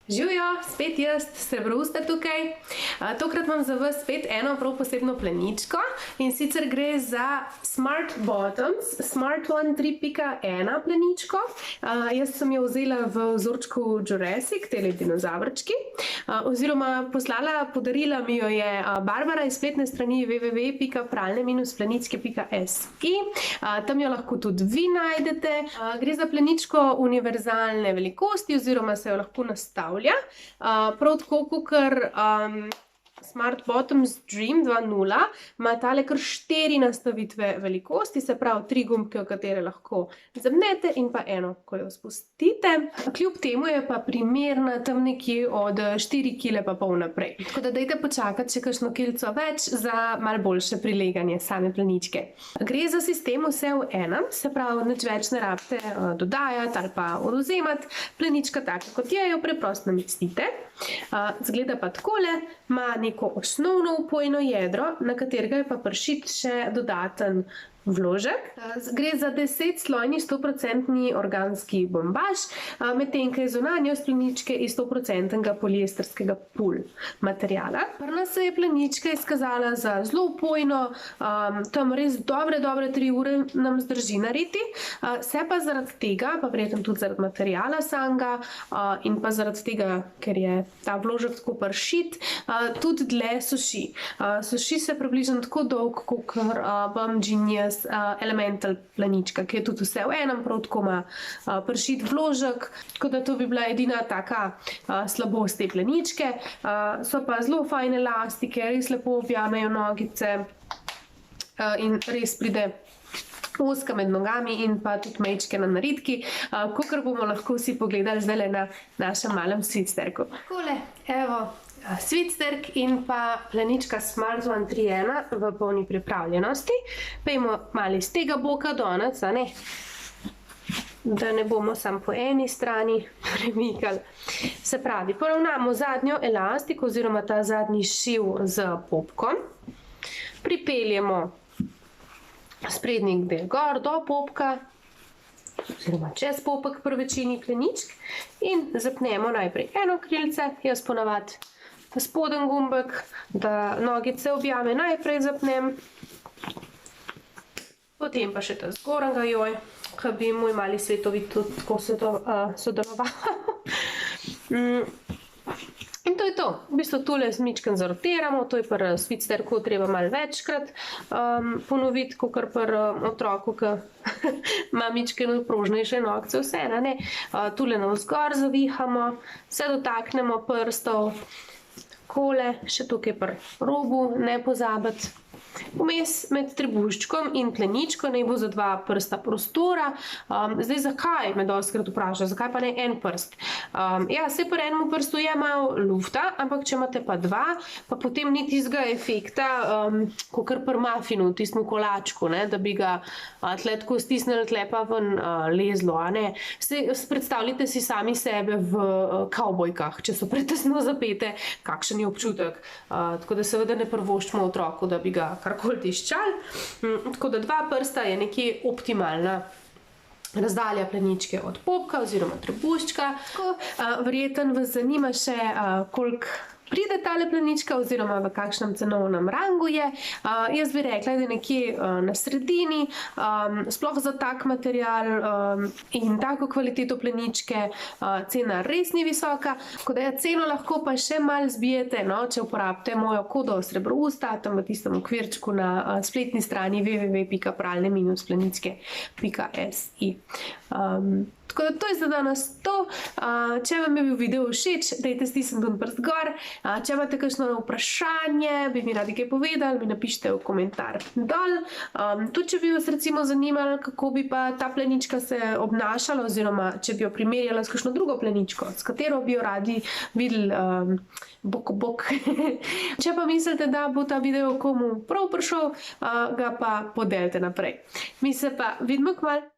Živijo, spet jaz, Srebrousta tukaj. Tokrat imam za vas spet eno prav posebno pleničko in sicer gre za Smart Bottoms, Smart One 3.1 pleničko. Jaz sem jo vzela v vzorčku Jurassic, tele dinozavrčki, oziroma podarila mi jo je Barbara iz spletne strani www.pralne-pleničke.si. Tam jo lahko tudi vi najdete. Gre za pleničko univerzalne velikosti oziroma se jo lahko nastavlja. Prav tako, kakor Smart Bottoms Dream 2.0 ima tale kar 4 nastavitve velikosti, se pravi 3 gumbke, v katere lahko zapnete in pa eno, ko jo spustite. Kljub temu je pa primerna tam nekje od 4,5 kg naprej. Tako da dajte počakati še kakšno kilco več za malo boljše prileganje same pleničke. Gre za sistem vse v enem, se pravi nič več ne rabite dodajati ali pa odvzemati. Plenička taka kot je, jo preprosto namestite. Zgleda pa takole, ima neko osnovno upojno jedro, na katerega je pa prišit še dodaten vložek. Gre za 10-slojni 100% organski bombaž, medtem ko je zunanjost pleničke iz 100% poliestrskega pul materiala. Pri nas se je plenička izkazala za zelo upojno, tam res dobre 3 ure nam zdrži nariti, se pa zaradi tega, pa verjetno tudi zaradi materiala samega in pa zaradi tega, ker je ta vložek tako pršit, tudi dlje suši. Suši se približno tako dolg, kot Bum Genius Elemental plenička, ki je tudi vse v enem, prav tako ima pršit vložek, tako da to bi bila edina taka slabost te pleničke. So pa zelo fajne elastike, res lepo objamejo nogice in res pride ozka med nogami in pa tudi mečke na naritki, kakor bomo lahko vsi pogledali zdaj na našem malem svitsterku. Takole, evo, svitsterk in pa plenička Smart One 3.1 v polni pripravljenosti. Pejmo malo iz tega boka donec, da ne bomo samo po eni strani premikali. Se pravi, poravnamo zadnjo elastiko oziroma ta zadnji šiv z popkom. Pripeljemo sprednji del gor do popka, oziroma čez popek pri večini pleničk in zapnemo najprej eno krilce, jaz ponavadi spodnji gumbek, da nogice objame najprej zapnem, potem pa še ta zgornjega, joj, ko bi moj mali svetovit tudi tako sodeloval. In to je to. V bistvu tole mičken zarotiramo, to je pri svitsterku treba malo večkrat ponoviti, kakor pri otroku, ki ima mičken prožnejše nogce, vse, ne? Tule navzgor zavihamo, se dotaknemo prstov, takole, še tukaj pri robu, ne pozabiti. Vmes med trebuščkom in pleničko naj bo za 2 prsta prostora. Zdaj, zakaj me dostikrat vpraša, zakaj pa ne en prst? Ja, saj pri enem prstu je malo lufta, ampak če imate pa 2, pa potem ni tistega efekta, kakor pri mafinu, tistemu kolačku, da bi ga tle tako stisnili, tle pa ven lezlo. Predstavljajte si sami sebe v kavbojkah, če so pretesno zapete, kakšen je občutek. Tako da seveda ne prvoščimo otroku, da bi ga karkoli tiščali. Tako da 2 prsta je nekje optimalna razdalja pleničke od popka oziroma trebuščka. Verjetno vas zanima še, koliko pride tale plenička oziroma v kakšnem cenovnem rangu je. Jaz bi rekla, da je nekje na sredini, sploh za tak material in tako kvaliteto pleničke, cena res ni visoka, tako da ceno lahko pa še malo zbijete, če uporabite mojo kodo Srebrousta, tam v tistem okvirčku na spletni strani www.pralne-pleničke.si. Tako da to je za danes to. Če vam je bil video všeč, dajte stisniti prst gor. Če imate kakšno vprašanje, bi mi radi kaj povedali, mi napišite v komentar dol. Tudi če bi vas recimo zanimali, kako bi pa ta plenička se obnašala, oziroma če bi jo primerjala s kakšno drugo pleničko, s katero bi jo radi videli bok o bok. Če pa mislite, da bo ta video komu prav prišel, ga pa podelite naprej. Mi se pa vidimo kmalu.